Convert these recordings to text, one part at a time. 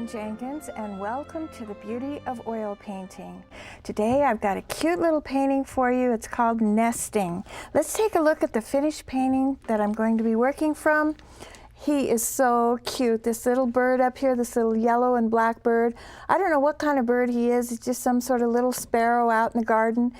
Ann Jenkins, and welcome to the Beauty of Oil Painting. Today I've got a cute little painting for you. It's called Nesting. Let's take a look at the finished painting that I'm going to be working from. He is so cute. This little bird up here, this little yellow and black bird. I don't know what kind of bird he is. It's just some sort of little sparrow out in the garden.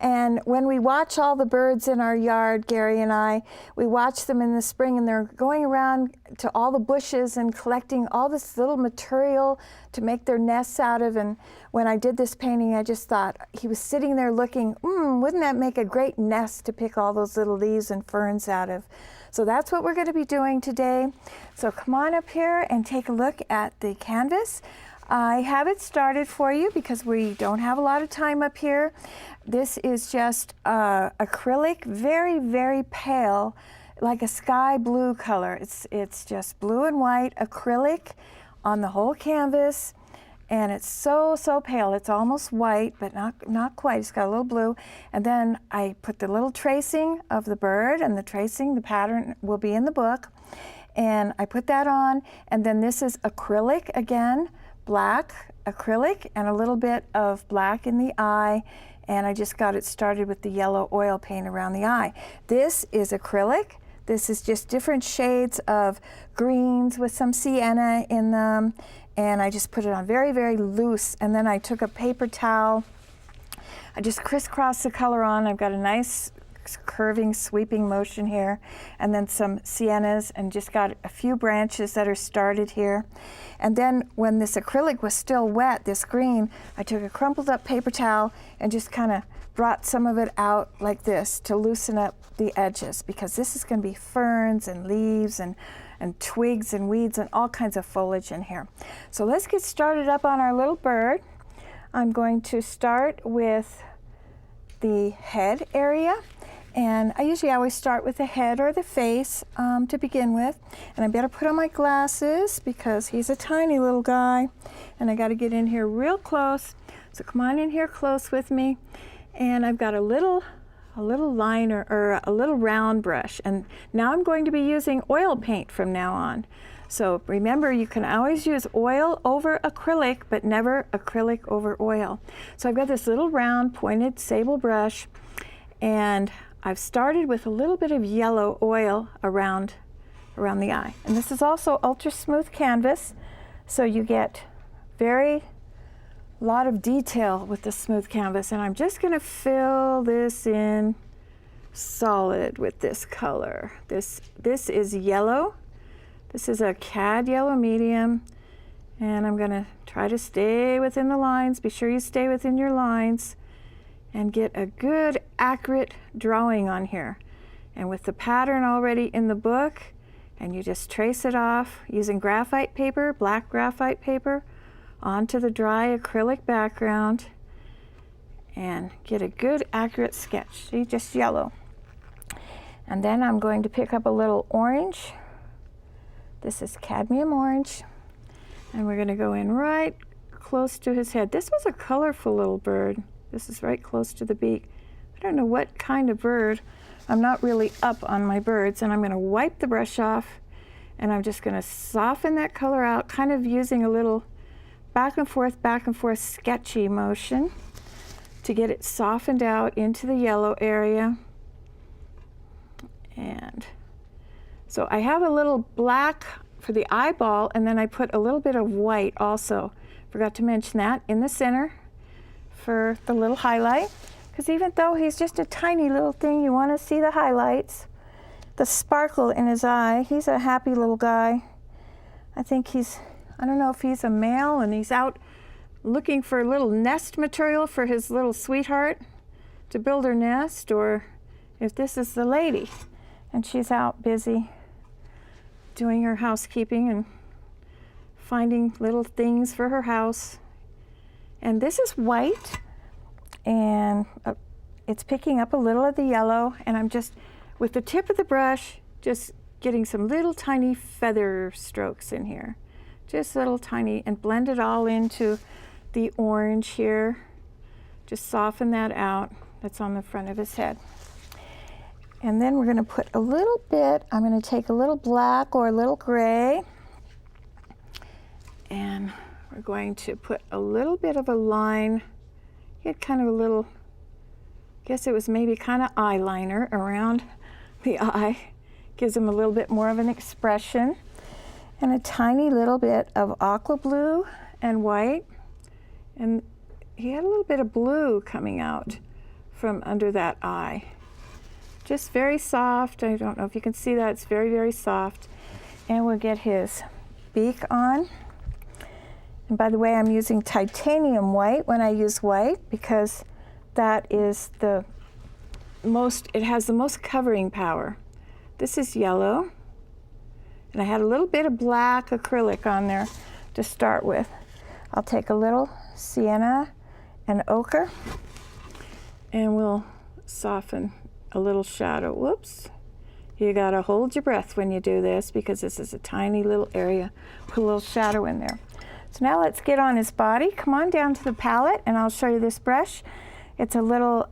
And when we watch all the birds in our yard, Gary and I, we watch them in the spring, and they're going around to all the bushes and collecting all this little material to make their nests out of. And when I did this painting, I just thought he was sitting there looking, wouldn't that make a great nest to pick all those little leaves and ferns out of? So that's what we're going to be doing today. So come on up here and take a look at the canvas. I have it started for you because we don't have a lot of time up here. This is just acrylic, very, very pale, like a sky blue color. It's just blue and white acrylic on the whole canvas, and it's so, so pale. It's almost white, but not quite. It's got a little blue. And then I put the little tracing of the bird, and the pattern will be in the book. And I put that on, and then this is acrylic again, black acrylic, and a little bit of black in the eye, and I just got it started with the yellow oil paint around the eye. This is acrylic. This is just different shades of greens with some sienna in them, and I just put it on very, very loose, and then I took a paper towel. I just crisscrossed the color on. I've got a nice curving, sweeping motion here, and then some siennas, and just got a few branches that are started here. And then when this acrylic was still wet, this green, I took a crumpled up paper towel and just kind of brought some of it out like this to loosen up the edges, because this is going to be ferns and leaves and twigs and weeds and all kinds of foliage in here. So let's get started up on our little bird. I'm going to start with the head area. And I usually always start with the head or the face to begin with. And I better put on my glasses because he's a tiny little guy. And I got to get in here real close. So come on in here close with me. And I've got a little liner, or a little round brush. And now I'm going to be using oil paint from now on. So remember, you can always use oil over acrylic, but never acrylic over oil. So I've got this little round pointed sable brush, and I've started with a little bit of yellow oil around the eye. And this is also ultra smooth canvas, so you get very lot of detail with the smooth canvas. And I'm just going to fill this in solid with this color. This is yellow. This is a cad yellow medium, and I'm going to try to stay within the lines. Be sure you stay within your lines and get a good accurate drawing on here. And with the pattern already in the book, and you just trace it off using graphite paper, black graphite paper, onto the dry acrylic background, and get a good accurate sketch. See, just yellow. And then I'm going to pick up a little orange. This is cadmium orange, and we're going to go in right close to his head. This was a colorful little bird. This is right close to the beak. I don't know what kind of bird. I'm not really up on my birds, and I'm going to wipe the brush off, and I'm just going to soften that color out, kind of using a little back and forth sketchy motion to get it softened out into the yellow area. And so I have a little black for the eyeball, and then I put a little bit of white also. Forgot to mention that in the center for the little highlight, because even though he's just a tiny little thing, you want to see the highlights, the sparkle in his eye. He's a happy little guy. I think I don't know if he's a male and he's out looking for a little nest material for his little sweetheart to build her nest, or if this is the lady and she's out busy doing her housekeeping and finding little things for her house. And this is white, and it's picking up a little of the yellow, and I'm just, with the tip of the brush, just getting some little tiny feather strokes in here. Just little tiny, and blend it all into the orange here. Just soften that out. That's on the front of his head. And then we're going to put a little bit, I'm going to take a little black or a little gray, and we're going to put a little bit of a line. He had kind of a little, I guess it was maybe kind of eyeliner around the eye. Gives him a little bit more of an expression. And a tiny little bit of aqua blue and white. And he had a little bit of blue coming out from under that eye. Just very soft. I don't know if you can see that. It's very, very soft. And we'll get his beak on. And by the way, I'm using titanium white when I use white because that is the most, it has the most covering power. This is yellow. And I had a little bit of black acrylic on there to start with. I'll take a little sienna and ochre, and we'll soften a little shadow. Whoops. You gotta hold your breath when you do this because this is a tiny little area. Put a little shadow in there. So now let's get on his body. Come on down to the palette and I'll show you this brush. It's a little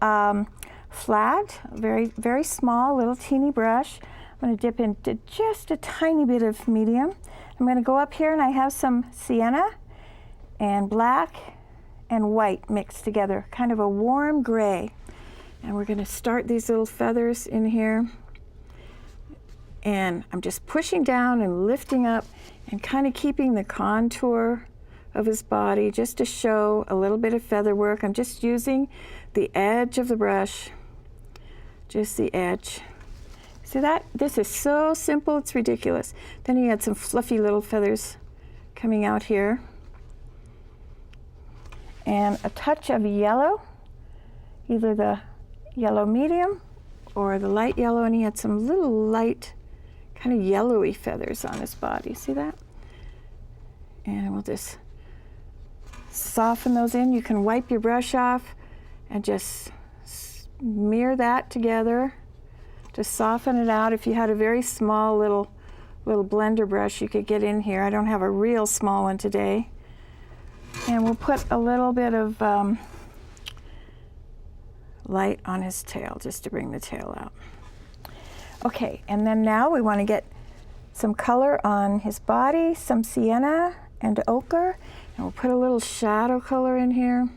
flat, very, very small, little teeny brush. I'm going to dip into just a tiny bit of medium. I'm going to go up here and I have some sienna and black and white mixed together, kind of a warm gray. And we're going to start these little feathers in here. And I'm just pushing down and lifting up and kind of keeping the contour of his body just to show a little bit of feather work. I'm just using the edge of the brush, just the edge. See that? This is so simple, it's ridiculous. Then he had some fluffy little feathers coming out here. And a touch of yellow, either the yellow medium or the light yellow, and he had some little light, kind of yellowy feathers on his body. See that? And we'll just soften those in. You can wipe your brush off and just smear that together to soften it out. If you had a very small little blender brush, you could get in here. I don't have a real small one today. And we'll put a little bit of light on his tail just to bring the tail out. Okay, and then now we want to get some color on his body, some sienna and ochre, and we'll put a little shadow color in here,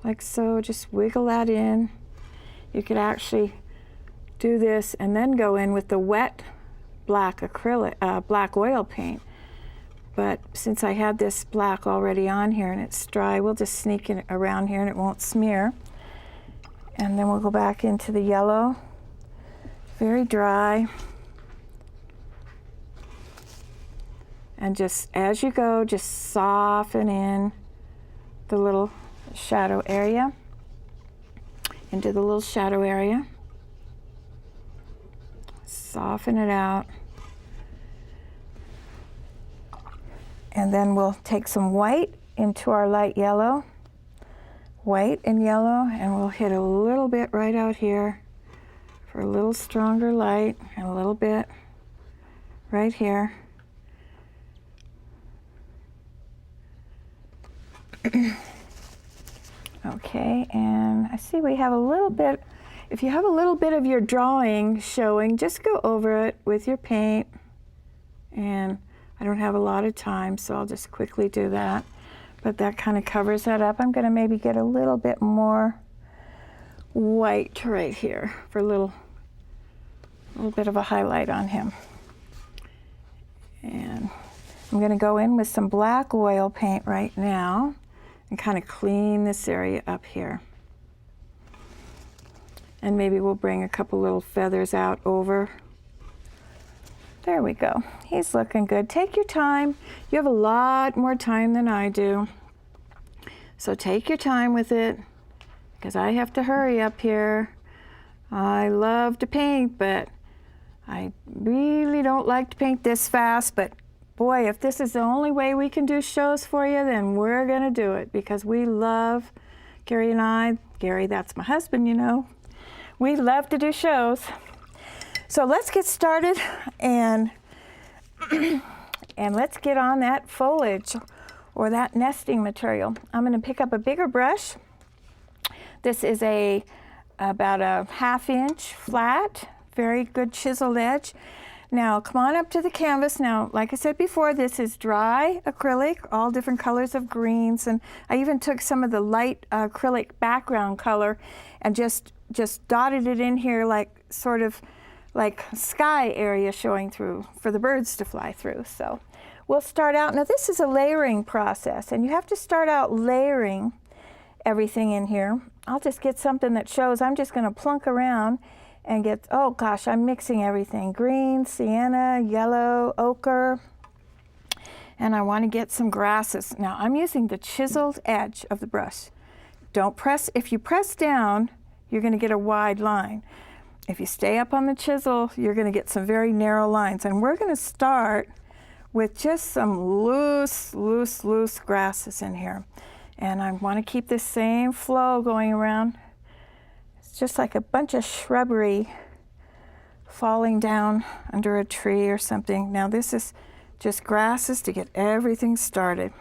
like so. Just wiggle that in. You could actually do this and then go in with the wet black acrylic, black oil paint. But since I had this black already on here and it's dry, we'll just sneak it around here and it won't smear. And then we'll go back into the yellow, very dry. And just as you go, just soften in the little shadow area, into the little shadow area. Soften it out. And then we'll take some white into our light yellow, white and yellow, and we'll hit a little bit right out here for a little stronger light, and a little bit right here. Okay, and I see we have a little bit, if you have a little bit of your drawing showing, just go over it with your paint. And I don't have a lot of time, so I'll just quickly do that. But that kind of covers that up. I'm gonna maybe get a little bit more white right here for a little bit of a highlight on him. And I'm gonna go in with some black oil paint right now and kind of clean this area up here. And maybe we'll bring a couple little feathers out over. There we go. He's looking good. Take your time. You have a lot more time than I do. So take your time with it, because I have to hurry up here. I love to paint, but I really don't like to paint this fast. But boy, if this is the only way we can do shows for you, then we're gonna do it, because we love, Gary and I, Gary, that's my husband, you know, we love to do shows. So let's get started and let's get on that foliage or that nesting material. I'm gonna pick up a bigger brush. This is about a 1/2 inch flat, very good chiseled edge. Now come on up to the canvas. Now, like I said before, this is dry acrylic, all different colors of greens, and I even took some of the light acrylic background color and just dotted it in here, like sort of like sky area showing through for the birds to fly through. So we'll start out. Now this is a layering process, and you have to start out layering everything in here. I'll just get something that shows. I'm just going to plunk around and get, oh gosh, I'm mixing everything. Green, sienna, yellow, ochre, and I want to get some grasses. Now I'm using the chiseled edge of the brush. Don't press, if you press down, you're going to get a wide line. If you stay up on the chisel, you're going to get some very narrow lines. And we're going to start with just some loose grasses in here. And I want to keep this same flow going around. It's just like a bunch of shrubbery falling down under a tree or something. Now this is just grasses to get everything started.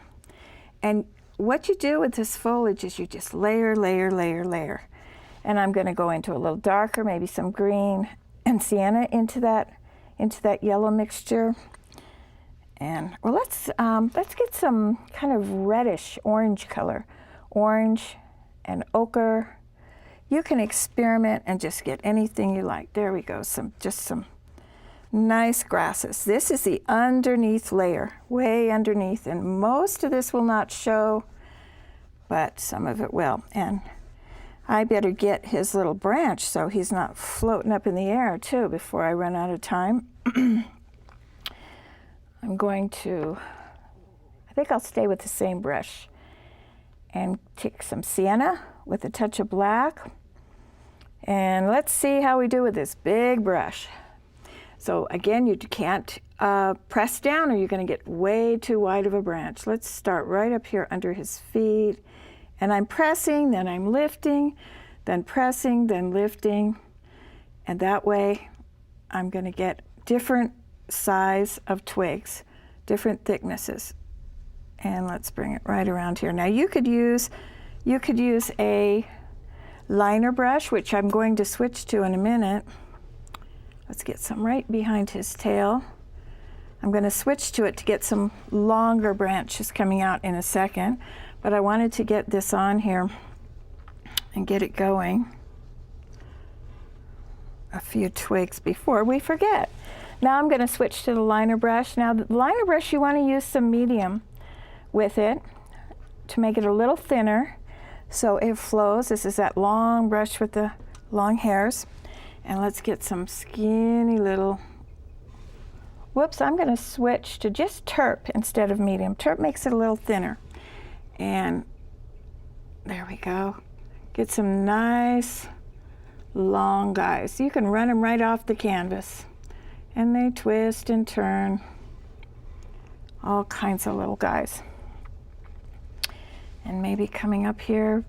And what you do with this foliage is you just layer. And I'm going to go into a little darker, maybe some green and sienna into that yellow mixture. And well, let's get some kind of reddish orange color, orange and ochre. You can experiment and just get anything you like. There we go, just some nice grasses. This is the underneath layer, way underneath, and most of this will not show, but some of it will. And I better get his little branch so he's not floating up in the air too before I run out of time. I'm going to, I think I'll stay with the same brush and take some sienna with a touch of black. And let's see how we do with this big brush. So again, you can't press down or you're going to get way too wide of a branch. Let's start right up here under his feet. And I'm pressing, then I'm lifting, then pressing, then lifting. And that way I'm going to get different size of twigs, different thicknesses. And let's bring it right around here. Now you could use a liner brush, which I'm going to switch to in a minute. Let's get some right behind his tail. I'm going to switch to it to get some longer branches coming out in a second, but I wanted to get this on here and get it going. A few twigs before we forget. Now I'm going to switch to the liner brush. Now the liner brush, you want to use some medium with it to make it a little thinner so it flows. This is that long brush with the long hairs. And let's get some skinny little, whoops, I'm going to switch to just terp instead of medium. Terp makes it a little thinner. And there we go. Get some nice long guys. You can run them right off the canvas. And they twist and turn, all kinds of little guys. And maybe coming up here.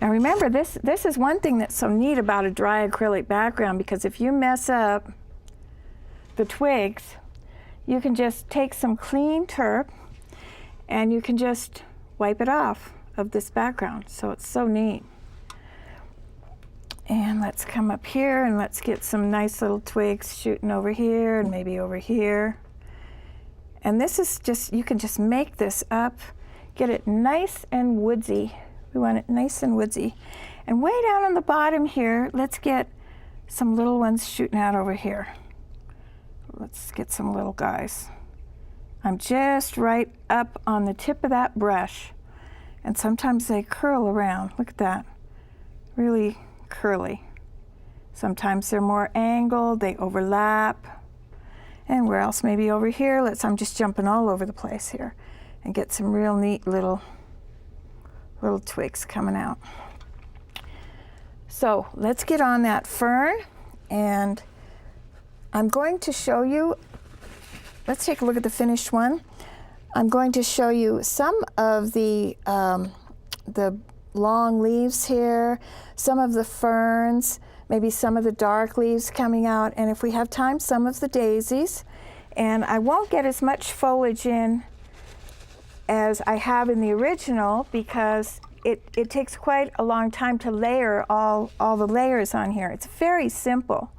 Now remember, this is one thing that's so neat about a dry acrylic background, because if you mess up the twigs, you can just take some clean terp and you can just wipe it off of this background. So it's so neat. And let's come up here and let's get some nice little twigs shooting over here and maybe over here. And this is just, you can just make this up, get it nice and woodsy. We want it nice and woodsy. And way down on the bottom here, let's get some little ones shooting out over here. Let's get some little guys. I'm just right up on the tip of that brush. And sometimes they curl around. Look at that. Really curly. Sometimes they're more angled, they overlap. And where else? Maybe over here. I'm just jumping all over the place here and get some real neat little twigs coming out. So let's get on that fern, and I'm going to show you, let's take a look at the finished one. I'm going to show you some of the long leaves here, some of the ferns, maybe some of the dark leaves coming out, and if we have time, some of the daisies. And I won't get as much foliage in as I have in the original because it takes quite a long time to layer all the layers on here. It's very simple.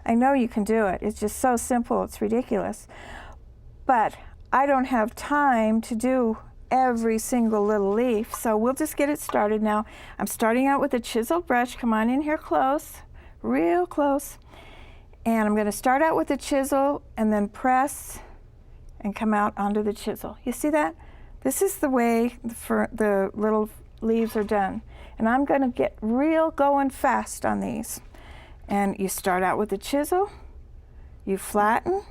I know you can do it. It's just so simple, it's ridiculous. But I don't have time to do every single little leaf, so we'll just get it started now. I'm starting out with a chisel brush. Come on in here close, real close. And I'm going to start out with the chisel and then press and come out onto the chisel. You see that? This is the way the little leaves are done. And I'm going to get real going fast on these. And you start out with the chisel, you flatten,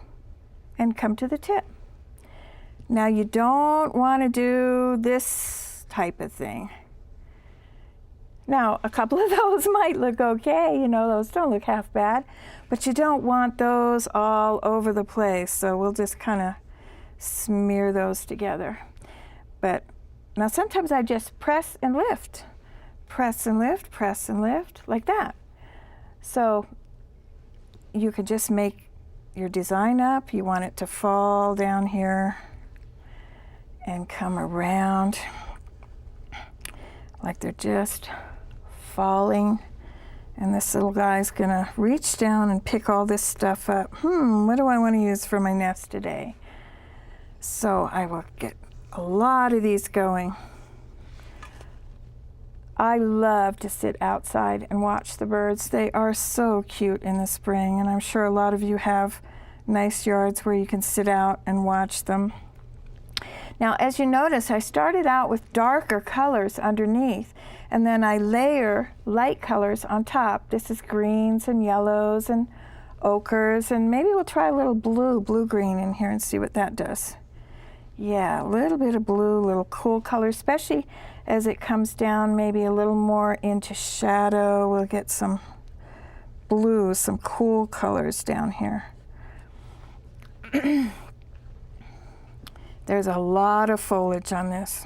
and come to the tip. Now you don't want to do this type of thing. Now, a couple of those might look okay, you know, those don't look half bad, but you don't want those all over the place, so we'll just kind of smear those together. But now sometimes I just press and lift, press and lift, press and lift, like that. So you could just make your design up. You want it to fall down here and come around like they're just falling. And this little guy's gonna reach down and pick all this stuff up. What do I want to use for my nest today? So I will get a lot of these going. I love to sit outside and watch the birds. They are so cute in the spring, and I'm sure a lot of you have nice yards where you can sit out and watch them. Now, as you notice, I started out with darker colors underneath, and then I layer light colors on top. This is greens and yellows and ochres, and maybe we'll try a little blue-green in here and see what that does. Yeah, a little bit of blue, little cool color, especially as it comes down maybe a little more into shadow. We'll get some blue, some cool colors down here. There's a lot of foliage on this.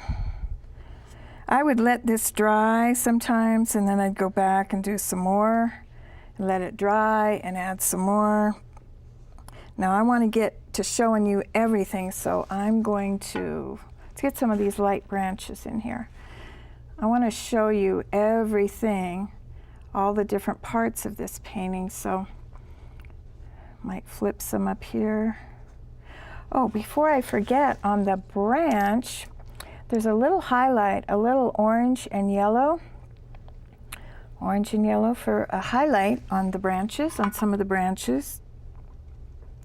I would let this dry sometimes, and then I'd go back and do some more, and let it dry and add some more. Now I want to get to showing you everything, so I'm going to, let's get some of these light branches in here. I want to show you everything, all the different parts of this painting, so might flip some up here. Oh, before I forget, on the branch, there's a little highlight, a little orange and yellow. Orange and yellow for a highlight on the branches, on some of the branches.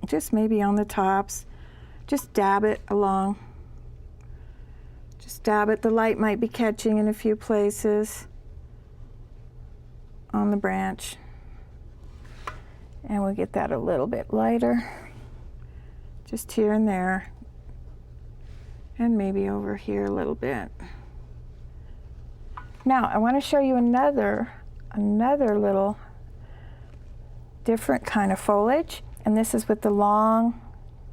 Just maybe on the tops. Just dab it along. Just dab it. The light might be catching in a few places on the branch. And we'll get that a little bit lighter. Just here and there. And maybe over here a little bit. Now, I want to show you another little different kind of foliage. And this is with the long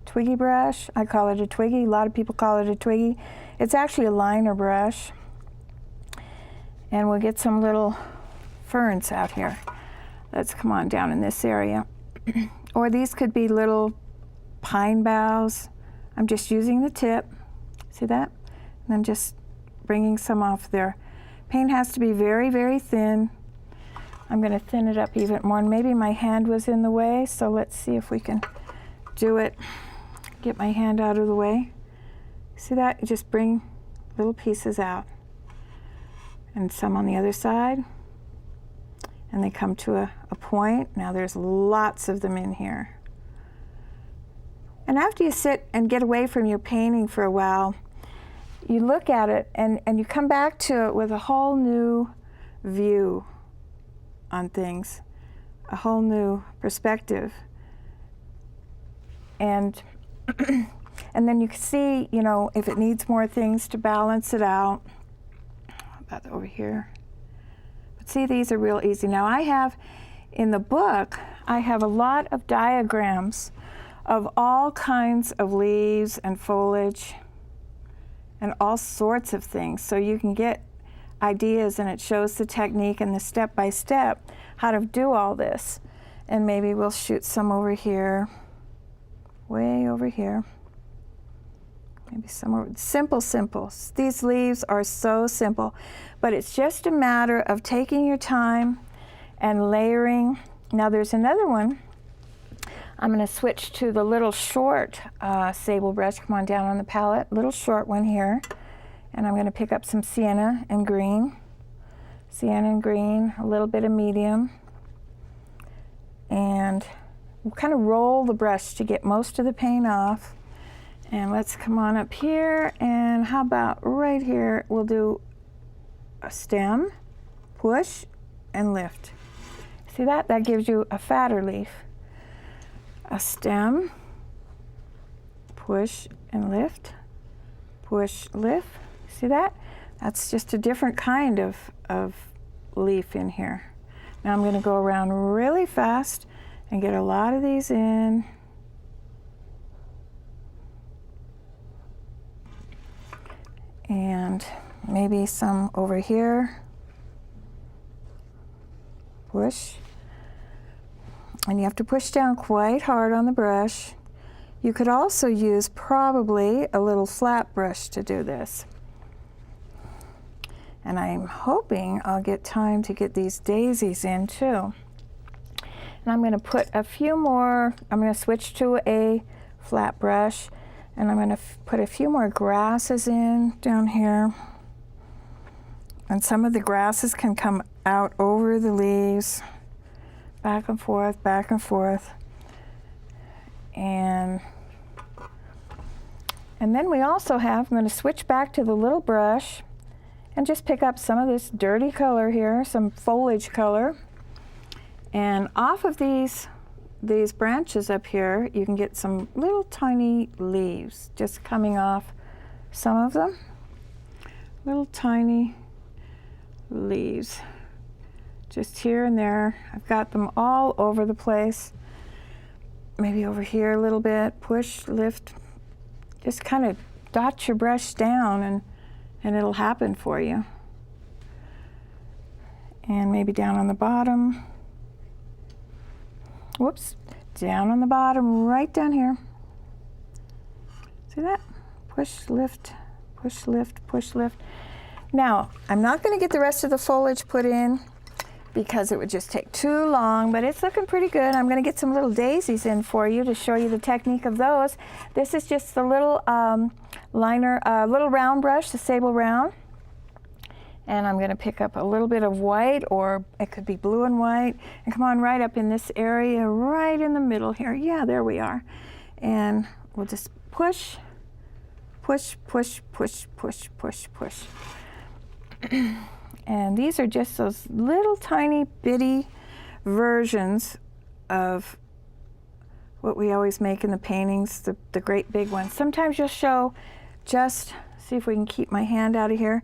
twiggy brush. I call it a twiggy. A lot of people call it a twiggy. It's actually a liner brush. And we'll get some little ferns out here. Let's come on down in this area. Or these could be little pine boughs. I'm just using the tip. See that? And I'm just bringing some off there. Paint has to be very, very thin. I'm going to thin it up even more, and maybe my hand was in the way, so let's see if we can do it. Get my hand out of the way. See that? You just bring little pieces out. And some on the other side. And they come to a point. Now there's lots of them in here. And after you sit and get away from your painting for a while, you look at it and you come back to it with a whole new view on things, a whole new perspective. And and then you can see, you know, if it needs more things to balance it out. How about over here? But see, these are real easy. Now I have, in the book, I have a lot of diagrams of all kinds of leaves and foliage and all sorts of things. So you can get ideas, and it shows the technique and the step-by-step how to do all this. And maybe we'll shoot some over here, way over here. Maybe somewhere, simple. These leaves are so simple, but it's just a matter of taking your time and layering. Now there's another one I'm going to switch to the little short sable brush. Come on down on the palette, little short one here. And I'm going to pick up some sienna and green. Sienna and green, a little bit of medium. And we'll kind of roll the brush to get most of the paint off. And let's come on up here, and how about right here, we'll do a stem, push, and lift. See that? That gives you a fatter leaf. A stem, push and lift, push, lift. See that? That's just a different kind of leaf in here. Now I'm going to go around really fast and get a lot of these in. And maybe some over here. Push. And you have to push down quite hard on the brush. You could also use probably a little flat brush to do this. And I'm hoping I'll get time to get these daisies in too. And I'm going to put a few more, I'm going to switch to a flat brush, and I'm going to put a few more grasses in down here. And some of the grasses can come out over the leaves, back and forth, back and forth. And then we also have, I'm going to switch back to the little brush and just pick up some of this dirty color here, some foliage color. And off of these branches up here, you can get some little tiny leaves just coming off some of them. Little tiny leaves, just here and there. I've got them all over the place. Maybe over here a little bit, push, lift. Just kind of dot your brush down and it'll happen for you. And maybe down on the bottom. Whoops, down on the bottom, right down here. See that? Push, lift, push, lift, push, lift. Now, I'm not going to get the rest of the foliage put in because it would just take too long, but it's looking pretty good. I'm going to get some little daisies in for you to show you the technique of those. This is just the little little round brush, the sable round. And I'm going to pick up a little bit of white, or it could be blue and white, and come on right up in this area, right in the middle here. Yeah, there we are. And we'll just push, push, push, push, push, push, push. And these are just those little tiny bitty versions of what we always make in the paintings, the great big ones. Sometimes you'll show just, see if we can keep my hand out of here,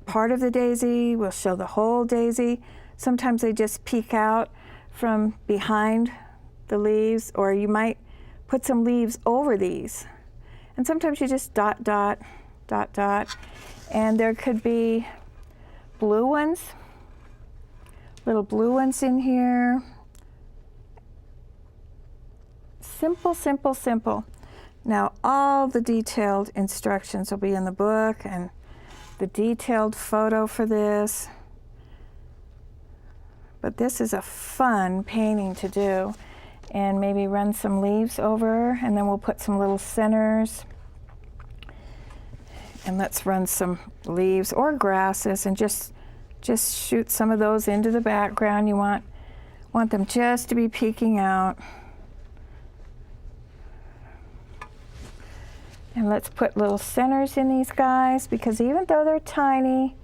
part of the daisy, we'll show the whole daisy. Sometimes they just peek out from behind the leaves, or you might put some leaves over these. And sometimes you just dot, dot, dot, dot. And there could be blue ones, little blue ones in here. Simple, simple, simple. Now all the detailed instructions will be in the book, and the detailed photo for this. But this is a fun painting to do. And maybe run some leaves over, and then we'll put some little centers. And let's run some leaves or grasses and just shoot some of those into the background. You want them just to be peeking out. And let's put little centers in these guys, because even though they're tiny,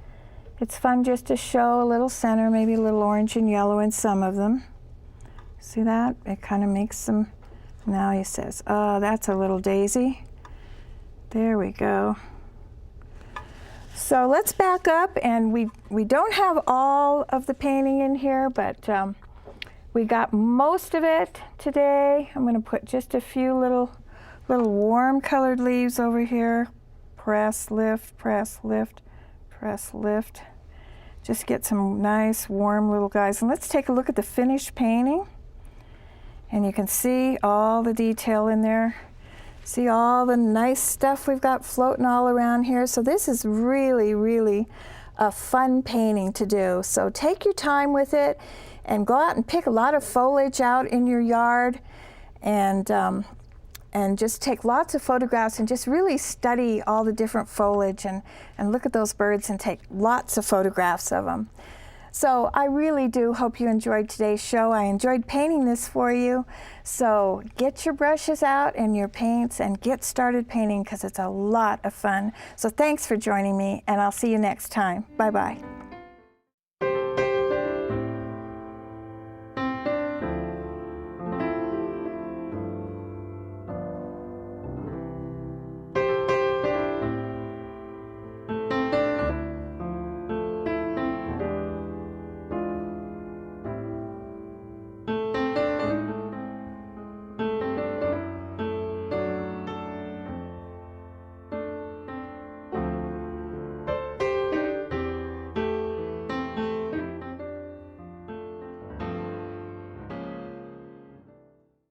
it's fun just to show a little center, maybe a little orange and yellow in some of them. See that? It kind of makes them, now he says, oh, that's a little daisy. There we go. So let's back up, and we don't have all of the painting in here, but we got most of it today. I'm going to put just a few little warm colored leaves over here. Press, lift, press, lift, press, lift. Just get some nice warm little guys. And let's take a look at the finished painting. And you can see all the detail in there. See all the nice stuff we've got floating all around here. So this is really, really a fun painting to do. So take your time with it. and go out and pick a lot of foliage out in your yard, and just take lots of photographs and just really study all the different foliage and look at those birds and take lots of photographs of them. So I really do hope you enjoyed today's show. I enjoyed painting this for you. So get your brushes out and your paints and get started painting, because it's a lot of fun. So thanks for joining me, and I'll see you next time. Bye-bye.